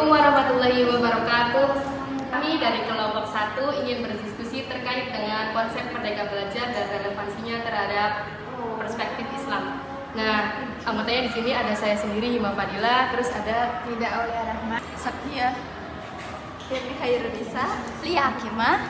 Assalamualaikum warahmatullahi wabarakatuh. Kami dari kelompok 1 ingin berdiskusi terkait dengan konsep Merdeka Belajar dan relevansinya terhadap perspektif Islam. Nah, anggotanya di sini ada saya sendiri, Hima Fadila, terus ada Tidak oleh Rahmat, Sabia, Firly Khairunisa, Lia Akimah.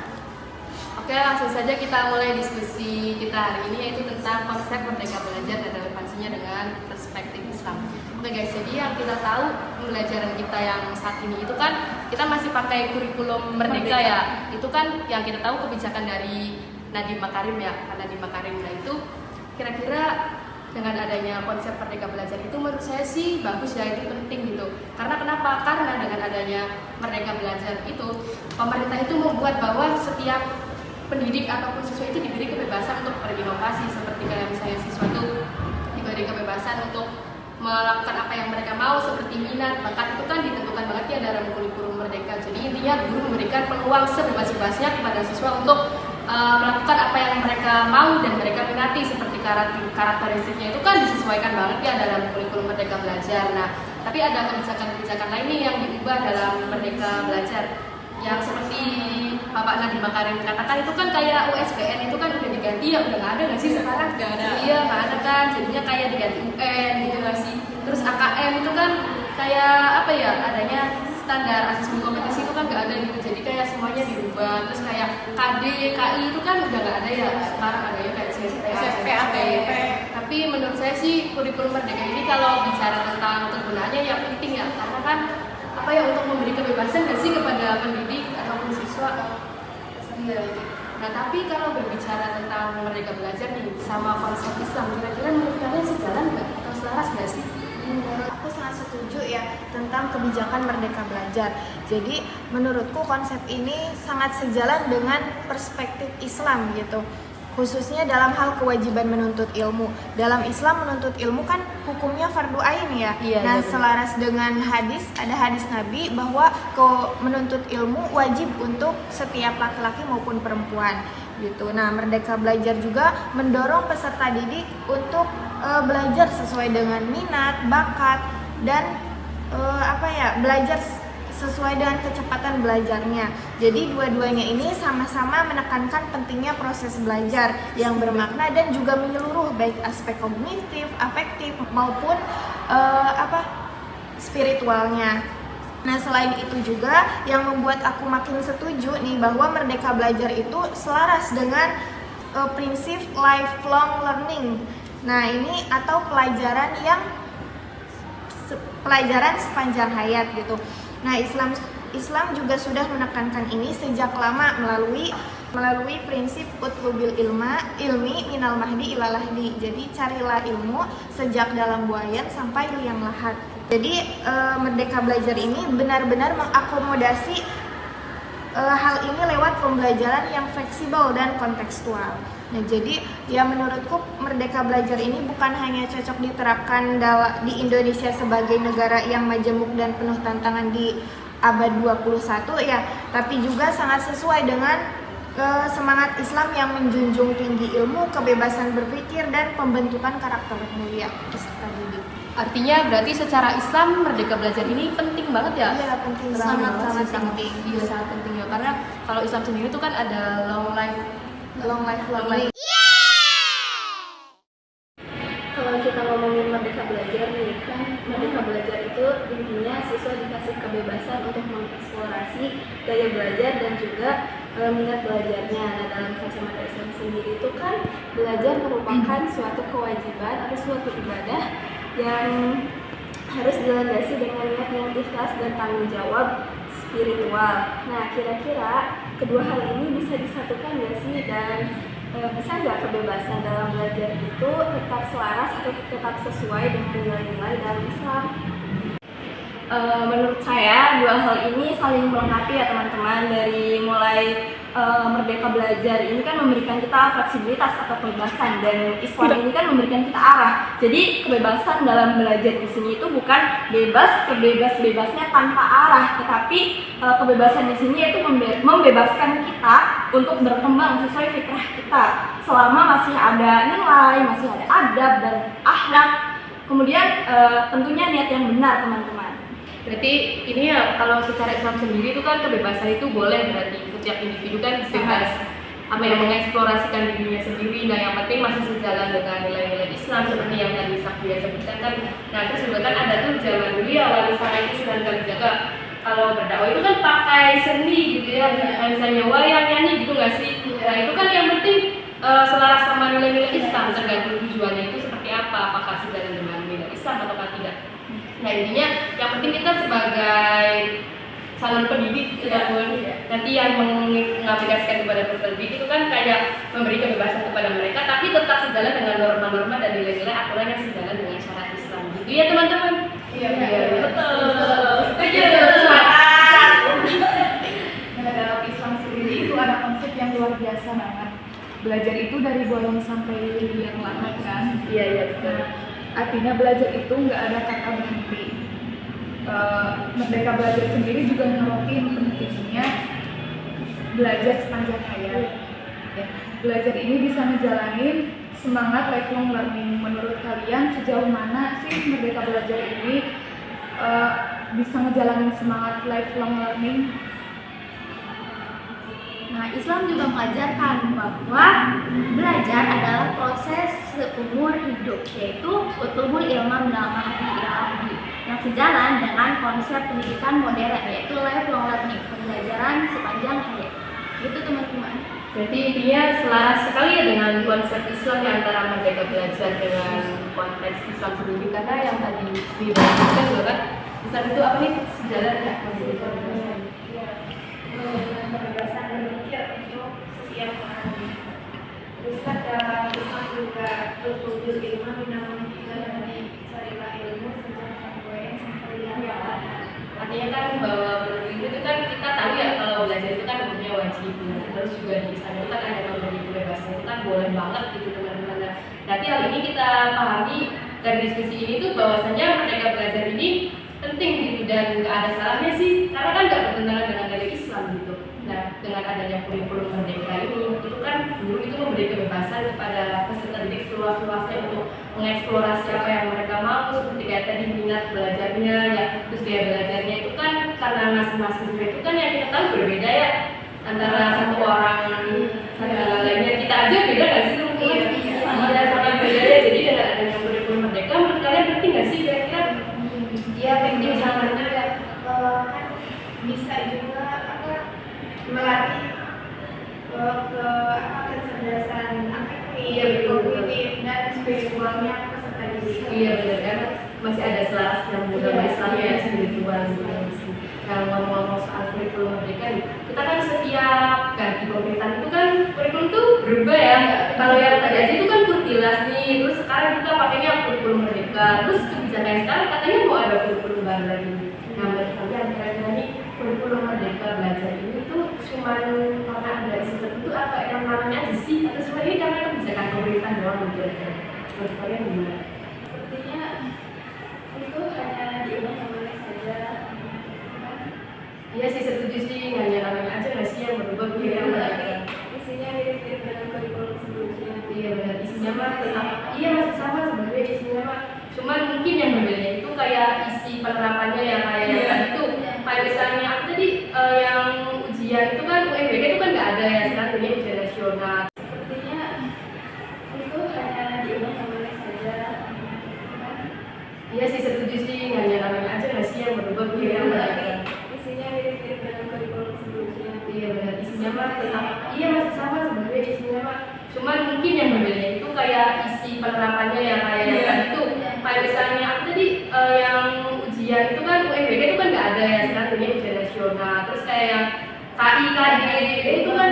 Oke, langsung saja kita mulai diskusi kita hari ini, yaitu tentang konsep Merdeka Belajar dan relevansinya dengan perspektif Islam. Oke guys, jadi yang kita tahu pembelajaran kita yang saat ini itu kan kita masih pakai kurikulum Merdeka ya. Itu kan yang kita tahu kebijakan dari Nadiem Makarim ya, Nadiem Makarim. Nah itu kira-kira dengan adanya konsep Merdeka Belajar itu menurut saya sih bagus ya, itu penting gitu. Karena kenapa? Karena dengan adanya Merdeka Belajar itu pemerintah itu membuat bahwa setiap pendidik ataupun siswa itu diberi kebebasan untuk berinovasi, seperti kayak misalnya siswa itu diberi kebebasan untuk melakukan apa yang mereka mau, seperti minat, bakat itu kan ditentukan banget ya dalam kurikulum Merdeka. Jadi intinya guru memberikan peluang sebebas-bebasnya kepada siswa untuk melakukan apa yang mereka mau dan mereka minati, seperti karakteristiknya itu kan disesuaikan banget ya dalam kurikulum Merdeka Belajar. Nah, tapi ada kebijakan-kebijakan lain nih yang diubah dalam Merdeka Belajar, yang seperti Bapak Nadiem Makarim katakan itu kan kayak USBN itu kan udah diganti ya, udah nggak ada nggak sih sekarang? Nggak ada. Iya nggak ada kan, jadinya kayak diganti UN gitu nggak sih? Terus AKM itu kan kayak apa ya, adanya standar asesmen kompetisi itu kan nggak ada gitu, jadi kayak semuanya dirubah. Terus kayak KD, KI itu kan udah nggak ada ya, sekarang adanya kayak SMP, ATP. Tapi menurut saya sih kurikulum Merdeka ini kalau bicara tentang kegunaannya ya penting ya, karena kan apa ya, untuk memberi kebebasan nggak sih kepada pendidik ataupun siswa. Iya. Nah tapi kalau berbicara tentang Merdeka Belajar nih sama konsep Islam, kira-kira menurut kalian sejalan nggak atau selaras nggak sih? Menurut aku sangat setuju ya tentang kebijakan Merdeka Belajar. Jadi menurutku konsep ini sangat sejalan dengan perspektif Islam gitu. Khususnya dalam hal kewajiban menuntut ilmu. Dalam Islam menuntut ilmu kan hukumnya fardu ain ya. Iya, nah, iya, selaras dengan hadis, ada hadis Nabi bahwa menuntut ilmu wajib untuk setiap laki-laki maupun perempuan gitu. Nah, Merdeka Belajar juga mendorong peserta didik untuk belajar sesuai dengan minat, bakat, dan belajar sesuai dengan kecepatan belajarnya. Jadi dua-duanya ini sama-sama menekankan pentingnya proses belajar yang bermakna dan juga menyeluruh, baik aspek kognitif, afektif maupun spiritualnya. Nah, selain itu juga yang membuat aku makin setuju nih bahwa Merdeka Belajar itu selaras dengan prinsip lifelong learning. Nah, ini atau pelajaran sepanjang hayat gitu. Nah, Islam juga sudah menekankan ini sejak lama melalui prinsip utlubil ilmi minal mahdi ilal lahdi. Jadi carilah ilmu sejak dalam buayan sampai liang lahat. Jadi Merdeka Belajar ini benar-benar mengakomodasi hal ini lewat pembelajaran yang fleksibel dan kontekstual. Nah, jadi ya menurutku Merdeka Belajar ini bukan hanya cocok diterapkan di Indonesia sebagai negara yang majemuk dan penuh tantangan di abad 21 ya, tapi juga sangat sesuai dengan semangat Islam yang menjunjung tinggi ilmu, kebebasan berpikir, dan pembentukan karakter mulia peserta didik. Artinya berarti secara Islam Merdeka Belajar ini penting banget ya? Iya, penting banget. Sangat penting. Iya, sangat penting ya, karena kalau Islam sendiri itu kan ada long life learning. Kalau kita ngomongin Merdeka Belajar nih, kan Merdeka Belajar itu intinya siswa dikasih kebebasan untuk mengeksplorasi gaya belajar dan juga minat belajarnya. Nah, dalam kacamata Islam sendiri itu kan belajar merupakan suatu kewajiban atau suatu ibadah yang harus dilandasi dengan niat yang ikhlas dan tanggung jawab spiritual. Nah, kira-kira kedua hal ini bisa disatukan nggak sih, dan bisa nggak kebebasan dalam belajar itu tetap selaras atau tetap sesuai dengan nilai-nilai dalam Islam? Menurut saya dua hal ini saling melengkapi ya teman-teman. Dari mulai Merdeka Belajar ini kan memberikan kita fleksibilitas atau kebebasan, dan Islam ini kan memberikan kita arah. Jadi kebebasan dalam belajar di sini itu bukan bebas sebebas-bebasnya tanpa arah, tetapi kebebasan di sini itu membebaskan kita untuk berkembang sesuai fitrah kita selama masih ada nilai, masih ada adab dan akhlak. Kemudian tentunya niat yang benar teman-teman. Berarti ini ya kalau secara Islam sendiri itu kan kebebasan itu boleh, berarti setiap individu kan bebas apa yang mengeksplorasikan dirinya sendiri. Nah yang penting masih sejalan dengan nilai-nilai Islam seperti yang tadi Saktia sebutkan kan. Nah terus juga kan ada tuh zaman dulu ya wali sana itu Sunan Kalijaga kalau berdakwah itu kan pakai seni gitu ya, misalnya wayang nyanyi gitu nggak sih? Nah itu kan yang penting selaras sama nilai-nilai Islam, tergantung tujuannya itu seperti apa, apakah sejalan dengan nilai Islam atau tidak. Nah intinya yang penting kita sebagai calon pendidik ya nanti yang mengaplikasikan kepada peserta didik itu kan kayak memberi kebebasan kepada mereka, tapi tetap sejalan dengan norma-norma dan nilai-nilai aturan yang sejalan dengan syariat Islam gitu ya teman-teman. Iya betul. Setuju. Nah, dalam Islam sendiri itu ada konsep yang luar biasa banget. Belajar itu dari bolong sampai yang lama kan. Iya betul. Artinya belajar itu nggak ada kata berhenti. Merdeka Belajar sendiri juga ngerokin pentingnya belajar sepanjang hayat. Ya, belajar ini bisa ngejalanin semangat lifelong learning. Menurut kalian sejauh mana sih Merdeka Belajar ini bisa ngejalanin semangat lifelong learning? Nah, Islam juga mengajarkan bahwa belajar adalah proses seumur hidup, yaitu utlubul ilma minal mahdi ila lahdi, yang sejalan dengan konsep pendidikan modern, yaitu lifelong learning, pembelajaran sepanjang hayat. Gitu teman-teman. Berarti intinya selaras sekali ya dengan konsep Islam yang antara Merdeka Belajar dengan konteks Islam sendiri, karena yang tadi dibahaskan juga kan Islam itu apa nih sejalan ya Merdeka Belajar. Kebebasan berpikir untuk setiap orang. Terus kan dalam Islam juga utlubul ilma minal mahdi ila lahdi, carilah ilmu sejak kemarin sampai lihat. Artinya kan bahwa berilmu itu kan kita tahu ya kalau belajar itu kan hukumnya wajib. Terus juga di Islam itu kan ada memberi kebebasan itu kan boleh banget gitu teman-teman. Nanti hal ini kita pahami dari diskusi ini tuh bahwasanya Merdeka Belajar ini penting gitu dan nggak ada salahnya sih karena kan nggak bertentangan dengan nilai Islam gitu. Nah dengan adanya kurikulum merdeka ini itu kan dulu itu memberi kebebasan kepada peserta didik seluas-luasnya untuk mengeksplorasi apa yang mereka mau, seperti kayak tadi minat belajarnya ya, terus gaya belajarnya itu kan karena masing-masing siswa itu kan yang kita tahu berbeda ya antara satu orang sama lainnya, kita aja beda nggak sih teman-teman? Iya sangat beda ya. Jadi dengan adanya kurikulum merdeka menurut kalian penting nggak sih kira-kira? Iya penting sangat ya. Kan bisa juga melatih ke kecerdasan kognitif dan spiritualnya peserta didik. Iya benar kan masih ada selaras yang muda Islamnya yang spiritual gitu. Nah ngomong-ngomong soal kurikulum merdeka nih, kita kan setiap ganti pemerintahan itu kan kurikulum tuh berubah ya. Kalau yang tadi aja itu kan kurtilas nih, terus sekarang kita pakainya kurikulum merdeka, terus kebijakan sekarang katanya mau ada kurikulum baru lagi. Nah menurut kalian kira-kira nih kurikulum merdeka belajar ini tuh cuma karena ada isu tertentu atau yang namanya aja sih atau sebenarnya ini karena kebijakan pemerintah doang gitu? Menurut kalian gimana? Sepertinya itu hanya diulang-ulang saja. Iya sih setuju sih, hanya namanya aja nggak sih yang berubah pikiran mereka. Isinya mirip-mirip dengan kurikulum sebelumnya. Iya benar, isinya mah tetap, iya masih sama sebenarnya isinya mah. Cuman mungkin yang berbeda itu kayak isi penerapannya yang kayak yang tadi tuh, kayak misalnya apa tadi yang ujian itu kan UMBK itu kan nggak ada ya, sekarang ini ujian nasional. Sepertinya itu hanya diulang-ulang saja. Iya sih setuju sih, hanya namanya aja nggak sih yang berubah pikiran mereka. Isinya mirip-mirip dengan kurikulum sebelumnya. Iya benar, isinya mah tetap, iya masih sama sebenarnya isinya mah. Cuman mungkin yang berbeda itu kayak isi penerapannya yang kayak yang tadi tuh, kayak misalnya apa tadi yang ujian itu kan UMBK itu kan nggak ada ya, sekarang ini ujian nasional. Terus kayak yang KI, KD itu kan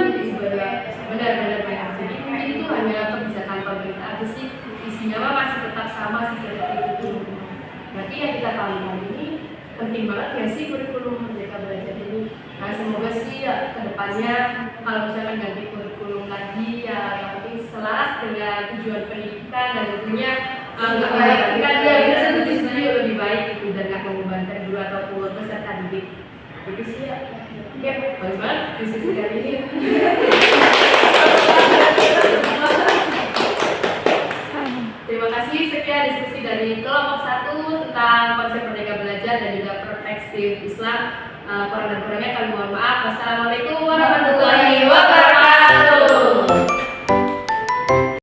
benar-benar kayak jadi mungkin itu hanya kebijakan pemerintah aja sih, isinya mah masih tetap sama sih seperti itu. Berarti yang kita tahu hari ini penting banget ya sih kurikulum Merdeka Belajar ini. Nah semoga sih ya kedepannya kalau misalkan ganti kurikulum lagi ya yang penting selaras dengan tujuan pendidikan dan tentunya nggak membebankan ya kita setuju lebih baik itu dan nggak membebankan guru ataupun peserta didik. Itu sih ya. Oke, bagus banget diskusi kali ini. Terima kasih sekian diskusi dari kelompok 1 tentang konsep Merdeka Belajar dan juga praktek perspektif Islam. Kurang dan kurangnya kami mohon maaf. Wassalamualaikum warahmatullahi wabarakatuh.